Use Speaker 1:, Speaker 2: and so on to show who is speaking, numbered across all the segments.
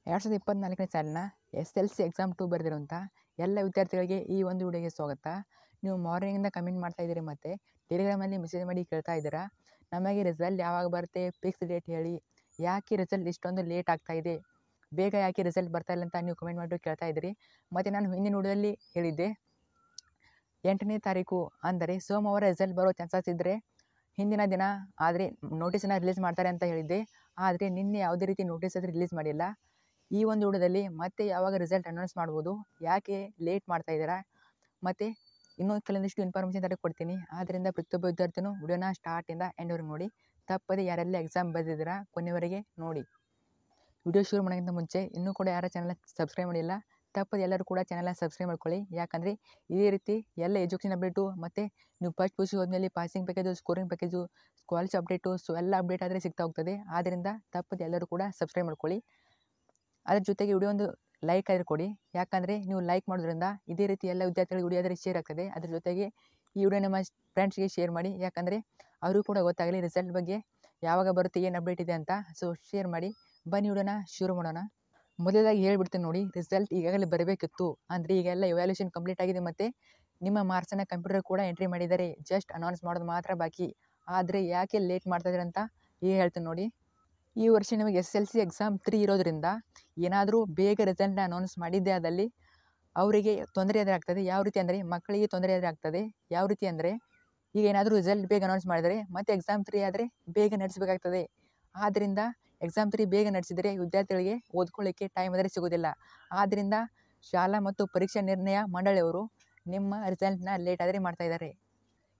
Speaker 1: 2024ನೇ ಸಾಲಿನ SLC exam 2 ಬರೆದಿರುವಂಥ ಎಲ್ಲ ವಿದ್ಯಾರ್ಥಿಗಳಿಗೆ ಈ ಒಂದು ವಿಡಿಯೋಗೆ ಸ್ವಾಗತ. ನೀವು ಮಾರ್ನಿಂಗಿಂದ ಕಮೆಂಟ್ ಮಾಡ್ತಾ ಇದ್ದೀರಿ ಮತ್ತು ಟೆಲಿಗ್ರಾಮಲ್ಲಿ ಮೆಸೇಜ್ ಮಾಡಿ ಕೇಳ್ತಾ ಇದ್ದೀರಾ, ನಮಗೆ ರಿಸಲ್ಟ್ ಯಾವಾಗ ಬರುತ್ತೆ, ಫಿಕ್ಸ್ ಡೇಟ್ ಹೇಳಿ, ಯಾಕೆ ರಿಸಲ್ಟ್ ಇಷ್ಟೊಂದು ಲೇಟ್ ಆಗ್ತಾ ಇದೆ, ಬೇಗ ಯಾಕೆ ರಿಸಲ್ಟ್ ಬರ್ತಾ ಇಲ್ಲ ಅಂತ ನೀವು ಕಮೆಂಟ್ ಮಾಡಿ ಕೇಳ್ತಾ ಇದ್ದೀರಿ. ಮತ್ತು ನಾನು ಹಿಂದಿನ ವಿಡಿಯೋದಲ್ಲಿ ಹೇಳಿದ್ದೆ 8ನೇ ತಾರೀಕು ಅಂದರೆ ಸೋಮವಾರ ರಿಸಲ್ಟ್ ಬರೋ ಚಾನ್ಸಸ್ ಇದ್ದರೆ ಹಿಂದಿನ ದಿನ ಆದರೆ ನೋಟಿಸನ್ನು ರಿಲೀಸ್ ಮಾಡ್ತಾರೆ ಅಂತ ಹೇಳಿದ್ದೆ. ಆದರೆ ನಿನ್ನೆ ಯಾವುದೇ ರೀತಿ ನೋಟಿಸ್ ಆದರೆ ರಿಲೀಸ್ ಮಾಡಿಲ್ಲ. ಈ ಒಂದು ವಿಡಿಯೋದಲ್ಲಿ ಮತ್ತೆ ಯಾವಾಗ ರಿಸಲ್ಟ್ ಅನೌನ್ಸ್ ಮಾಡ್ಬೋದು, ಯಾಕೆ ಲೇಟ್ ಮಾಡ್ತಾ ಇದ್ದೀರಾ, ಮತ್ತು ಇನ್ನೂ ಕೆಲವೊಂದಿಷ್ಟು ಇನ್ಫಾರ್ಮೇಷನ್ ಕೊಡ್ತೀನಿ. ಆದ್ದರಿಂದ ಪ್ರತಿಯೊಬ್ಬ ವಿದ್ಯಾರ್ಥಿನೂ ವಿಡಿಯೋನ ಸ್ಟಾರ್ಟಿಂದ ಎಂಡ್ವರೆಗೆ ನೋಡಿ. ತಪ್ಪದೆ ಯಾರೆಲ್ಲ ಎಕ್ಸಾಮ್ ಬರೆದಿದ್ದೀರಾ ಕೊನೆವರೆಗೆ ನೋಡಿ. ವಿಡಿಯೋ ಶುರು ಮಾಡೋಕ್ಕಿಂತ ಮುಂಚೆ ಇನ್ನೂ ಕೂಡ ಯಾರ ಚಾನಲ್ ಸಬ್ಸ್ಕ್ರೈಬ್ ಮಾಡಿಲ್ಲ, ತಪ್ಪದೆ ಎಲ್ಲರೂ ಕೂಡ ಚಾನಲ್ನ ಸಬ್ಸ್ಕ್ರೈಬ್ ಮಾಡ್ಕೊಳ್ಳಿ. ಯಾಕಂದರೆ ಇದೇ ರೀತಿ ಎಲ್ಲ ಎಜುಕೇಷನ್ ಅಪ್ಡೇಟು ಮತ್ತು ನೀವು ಫಸ್ಟ್ PUC ಹೋದ್ಮೇಲೆ passing package, scoring package, scholarship update, so ಎಲ್ಲ ಅಪ್ಡೇಟ್ ಆದರೆ ಸಿಗ್ತಾ ಹೋಗ್ತದೆ. ಆದ್ದರಿಂದ ತಪ್ಪದೆ ಎಲ್ಲರೂ ಕೂಡ ಸಬ್ಸ್ಕ್ರೈಬ್ ಮಾಡ್ಕೊಳ್ಳಿ. ಅದ್ರ ಜೊತೆಗೆ ವಿಡಿಯೋ ಒಂದು ಲೈಕ್ ಆದರೆ ಕೊಡಿ. ಯಾಕಂದರೆ ನೀವು ಲೈಕ್ ಮಾಡೋದ್ರಿಂದ ಇದೇ ರೀತಿ ಎಲ್ಲ ವಿದ್ಯಾರ್ಥಿಗಳಿಗೆ ವಿಡಿಯೋ ಆದರೆ ಶೇರ್ ಆಗ್ತದೆ. ಅದ್ರ ಜೊತೆಗೆ ಈ ವಿಡಿಯೋ ನಿಮ್ಮ ಫ್ರೆಂಡ್ಸ್ಗೆ ಶೇರ್ ಮಾಡಿ, ಯಾಕಂದರೆ ಅವರು ಕೂಡ ಗೊತ್ತಾಗಲಿ ರಿಸಲ್ಟ್ ಬಗ್ಗೆ ಯಾವಾಗ ಬರುತ್ತೆ, ಏನು ಅಪ್ಡೇಟ್ ಇದೆ ಅಂತ. ಸೊ ಶೇರ್ ಮಾಡಿ. ಬನ್ನಿ ವಿಡಿಯೋನ ಶುರು ಮಾಡೋಣ. ಮೊದಲಾಗಿ ಹೇಳ್ಬಿಡ್ತೀನಿ ನೋಡಿ, ರಿಸಲ್ಟ್ ಈಗಾಗಲೇ ಬರಬೇಕಿತ್ತು. ಅಂದರೆ ಈಗೆಲ್ಲ ಇವ್ಯಾಲ್ಯೂಷನ್ ಕಂಪ್ಲೀಟ್ ಆಗಿದೆ ಮತ್ತು ನಿಮ್ಮ ಮಾರ್ಕ್ಸನ್ನು ಕಂಪ್ಯೂಟರ್ ಕೂಡ ಎಂಟ್ರಿ ಮಾಡಿದ್ದಾರೆ. ಜಸ್ಟ್ ಅನೌನ್ಸ್ ಮಾಡೋದು ಮಾತ್ರ ಬಾಕಿ. ಆದರೆ ಯಾಕೆ ಲೇಟ್ ಮಾಡ್ತಾಯಿದ್ದಾರೆ ಅಂತ ಈಗ ಹೇಳ್ತೀನಿ ನೋಡಿ. ಈ ವರ್ಷ ನಿಮಗೆ SLC ಎಕ್ಸಾಮ್ 3 ಇರೋದ್ರಿಂದ ಏನಾದರೂ ಬೇಗ ರಿಸಲ್ಟ್ನ ಅನೌನ್ಸ್ ಮಾಡಿದ್ದೇ ಆದಲ್ಲಿ ಅವರಿಗೆ ತೊಂದರೆ ಆದರೆ ಆಗ್ತದೆ. ಯಾವ ರೀತಿ ಅಂದರೆ ಮಕ್ಕಳಿಗೆ ತೊಂದರೆ ಆದರೆ ಆಗ್ತದೆ. ಯಾವ ರೀತಿ ಅಂದರೆ ಈಗ ಏನಾದರೂ ರಿಸಲ್ಟ್ ಬೇಗ ಅನೌನ್ಸ್ ಮಾಡಿದರೆ ಮತ್ತೆ ಎಕ್ಸಾಮ್ 3 ಆದರೆ ಬೇಗ ನಡೆಸಬೇಕಾಗ್ತದೆ. ಆದ್ದರಿಂದ ಎಕ್ಸಾಮ್ 3 ಬೇಗ ನಡೆಸಿದರೆ ವಿದ್ಯಾರ್ಥಿಗಳಿಗೆ ಓದ್ಕೊಳ್ಳಿಕ್ಕೆ ಟೈಮ್ ಆದರೆ ಸಿಗೋದಿಲ್ಲ. ಆದ್ದರಿಂದ ಶಾಲಾ ಮತ್ತು ಪರೀಕ್ಷಾ ನಿರ್ಣಯ ಮಂಡಳಿಯವರು ನಿಮ್ಮ ರಿಸಲ್ಟ್ನ ಲೇಟ್ ಆದರೆ ಮಾಡ್ತಾಯಿದ್ದಾರೆ.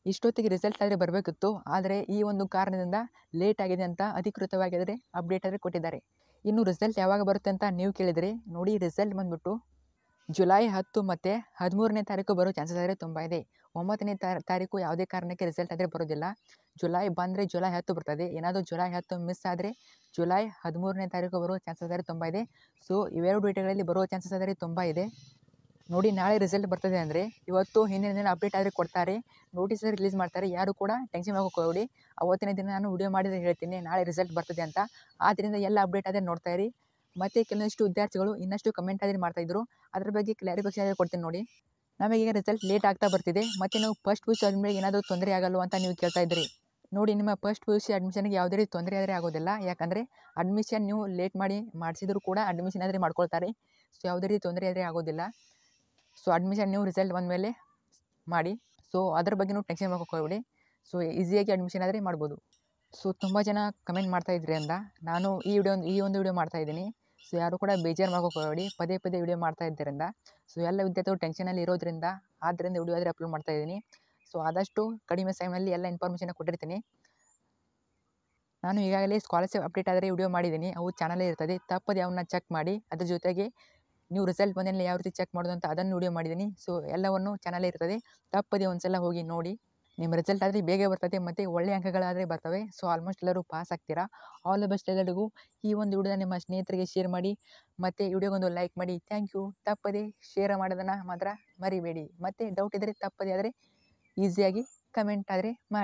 Speaker 1: ಇಷ್ಟೊತ್ತಿಗೆ ರಿಸಲ್ಟ್ ಆದರೆ ಬರಬೇಕಿತ್ತು, ಆದರೆ ಈ ಒಂದು ಕಾರಣದಿಂದ ಲೇಟ್ ಆಗಿದೆ ಅಂತ ಅಧಿಕೃತವಾಗಿ ಆದರೆ ಅಪ್ಡೇಟ್ ಆದರೆ ಕೊಟ್ಟಿದ್ದಾರೆ. ಇನ್ನು ರಿಸಲ್ಟ್ ಯಾವಾಗ ಬರುತ್ತೆ ಅಂತ ನೀವು ಕೇಳಿದರೆ ನೋಡಿ, ರಿಸಲ್ಟ್ ಬಂದುಬಿಟ್ಟು ಜುಲೈ 10 ಮತ್ತು 13ನೇ ತಾರೀಕು ಬರೋ ಚಾನ್ಸಸ್ ಆದರೆ ತುಂಬ ಇದೆ. 9ನೇ ತಾರೀಕು ಯಾವುದೇ ಕಾರಣಕ್ಕೆ ರಿಸಲ್ಟ್ ಆದರೆ ಬರೋದಿಲ್ಲ. ಜುಲೈ ಬಂದರೆ ಜುಲೈ 10 ಬರ್ತದೆ. ಏನಾದರೂ ಜುಲೈ 10 ಮಿಸ್ ಆದರೆ ಜುಲೈ 13ನೇ ತಾರೀಕು ಬರೋ ಚಾನ್ಸಸ್ ಆದರೆ ತುಂಬ ಇದೆ. ಸೊ ಇವೆರಡು ಡೇಟ್ಗಳಲ್ಲಿ ಬರೋ ಚಾನ್ಸಸ್ ಆದರೆ ತುಂಬ ಇದೆ. ನೋಡಿ, ನಾಳೆ ರಿಸಲ್ಟ್ ಬರ್ತದೆ ಅಂದರೆ ಇವತ್ತು ಹಿಂದಿನ ದಿನ ಅಪ್ಡೇಟ್ ಆದರೆ ಕೊಡ್ತಾರೆ, ನೋಟಿಸ್ ರಿಲೀಸ್ ಮಾಡ್ತಾರೆ. ಯಾರು ಕೂಡ ಟೆನ್ಷನ್ ಮಾಡ್ಕೋಬೇಡಿ. ಅವತ್ತಿನ ದಿನ ನಾನು ವಿಡಿಯೋ ಮಾಡಿದರೆ ಹೇಳ್ತೀನಿ ನಾಳೆ ರಿಸಲ್ಟ್ ಬರ್ತದೆ ಅಂತ. ಆದ್ದರಿಂದ ಎಲ್ಲ ಅಪ್ಡೇಟ್ ಆದರೆ ನೋಡ್ತಾ ಇರಿ. ಮತ್ತು ಕೆಲವೊಂದಿಷ್ಟು ವಿದ್ಯಾರ್ಥಿಗಳು ಇನ್ನಷ್ಟು ಕಮೆಂಟ್ ಆದರೆ ಮಾಡ್ತಾಯಿದ್ರು, ಅದ್ರ ಬಗ್ಗೆ ಕ್ಲಾರಿಫಿಕೇಷನ್ ಆದರೆ ಕೊಡ್ತೀನಿ ನೋಡಿ. ನಮಗೀಗ ರಿಸಲ್ಟ್ ಲೇಟ್ ಆಗ್ತಾ ಬರ್ತಿದೆ ಮತ್ತು ನಾವು ಫಸ್ಟ್ PUC ಆದಮೇಲೆ ಏನಾದರೂ ತೊಂದರೆ ಆಗಲ್ವ ಅಂತ ನೀವು ಕೇಳ್ತಾ ಇದ್ದೀರಿ. ನೋಡಿ, ನಿಮ್ಮ ಫಸ್ಟ್ PUC ಅಡ್ಮಿಷನ್ಗೆ ಯಾವುದೇ ರೀತಿ ತೊಂದರೆ ಆದರೆ ಆಗೋದಿಲ್ಲ. ಯಾಕಂದರೆ ಅಡ್ಮಿಷನ್ ನೀವು ಲೇಟ್ ಮಾಡಿ ಮಾಡಿಸಿದ್ರು ಕೂಡ ಅಡ್ಮಿಷನ್ ಆದರೆ ಮಾಡ್ಕೊಳ್ತಾರೆ. ಸೊ ಯಾವುದೇ ರೀತಿ ತೊಂದರೆ ಆದರೆ ಆಗೋದಿಲ್ಲ. ಸೊ ಅಡ್ಮಿಷನ್ ನೀವು ರಿಸಲ್ಟ್ ಬಂದಮೇಲೆ ಮಾಡಿ. ಸೊ ಅದ್ರ ಬಗ್ಗೆ ನೀವು ಟೆನ್ಷನ್ ಮಾಡ್ಕೋಬೇಡಿ. ಸೊ ಈಸಿಯಾಗಿ ಅಡ್ಮಿಷನ್ ಆದರೆ ಮಾಡ್ಬೋದು. ಸೊ ತುಂಬ ಜನ ಕಮೆಂಟ್ ಮಾಡ್ತಾಯಿದ್ರಿ ಅಂದ ನಾನು ಈ ಒಂದು ವಿಡಿಯೋ ಮಾಡ್ತಾಯಿದ್ದೀನಿ. ಸೊ ಯಾರು ಕೂಡ ಬೇಜಾರು ಮಾಡ್ಕೋಬೇಡಿ, ಪದೇ ಪದೇ ವಿಡಿಯೋ ಮಾಡ್ತಾ ಇದ್ದರಿಂದ. ಸೊ ಎಲ್ಲ ವಿದ್ಯಾರ್ಥಿಗಳು ಟೆನ್ಷನಲ್ಲಿ ಇರೋದ್ರಿಂದ ಆದ್ದರಿಂದ ವಿಡಿಯೋ ಆದರೆ ಅಪ್ಲೋಡ್ ಮಾಡ್ತಾಯಿದ್ದೀನಿ. ಸೊ ಆದಷ್ಟು ಕಡಿಮೆ ಸಮಯದಲ್ಲಿ ಎಲ್ಲ ಇನ್ಫಾರ್ಮೇಷನ್ ಕೊಟ್ಟಿರ್ತೀನಿ. ನಾನು ಈಗಾಗಲೇ ಸ್ಕಾಲರ್ಶಿಪ್ ಅಪ್ಡೇಟ್ ಆದರೆ ವಿಡಿಯೋ ಮಾಡಿದ್ದೀನಿ, ಅವು ಚಾನಲೇ ಇರ್ತದೆ. ತಪ್ಪದೆ ಅವನ್ನ ಚೆಕ್ ಮಾಡಿ. ಅದ್ರ ಜೊತೆಗೆ ನೀವು ರಿಸಲ್ಟ್ ಬಂದಮೇಲೆ ಯಾವ ರೀತಿ ಚೆಕ್ ಮಾಡೋದು ಅಂತ ಅದನ್ನು ವಿಡಿಯೋ ಮಾಡಿದ್ದೀನಿ. ಸೊ ಎಲ್ಲವನ್ನು ಚಾನಲೇ ಇರ್ತದೆ, ತಪ್ಪದೆ ಒಂದು ಸಲ ಹೋಗಿ ನೋಡಿ. ನಿಮ್ಮ ರಿಸಲ್ಟ್ ಆದರೆ ಬೇಗ ಬರ್ತದೆ ಮತ್ತು ಒಳ್ಳೆಯ ಅಂಕಗಳಾದರೆ ಬರ್ತವೆ. ಸೊ ಆಲ್ಮೋಸ್ಟ್ ಎಲ್ಲರೂ ಪಾಸ್ ಆಗ್ತೀರಾ. ಆಲ್ ದ ಬೆಸ್ಟ್ ಎಲ್ಲರಿಗೂ. ಈ ಒಂದು ವಿಡಿಯೋನ ನಿಮ್ಮ ಸ್ನೇಹಿತರಿಗೆ ಶೇರ್ ಮಾಡಿ ಮತ್ತು ವಿಡಿಯೋಗೊಂದು ಲೈಕ್ ಮಾಡಿ. Thank you. ತಪ್ಪದೆ ಶೇರ್ ಮಾಡೋದನ್ನು ಮಾತ್ರ ಮರಿಬೇಡಿ. ಮತ್ತು ಡೌಟ್ ಇದ್ದರೆ ತಪ್ಪದೆ ಆದರೆ ಈಸಿಯಾಗಿ ಕಮೆಂಟ್ ಆದರೆ ಮಾಡಿ.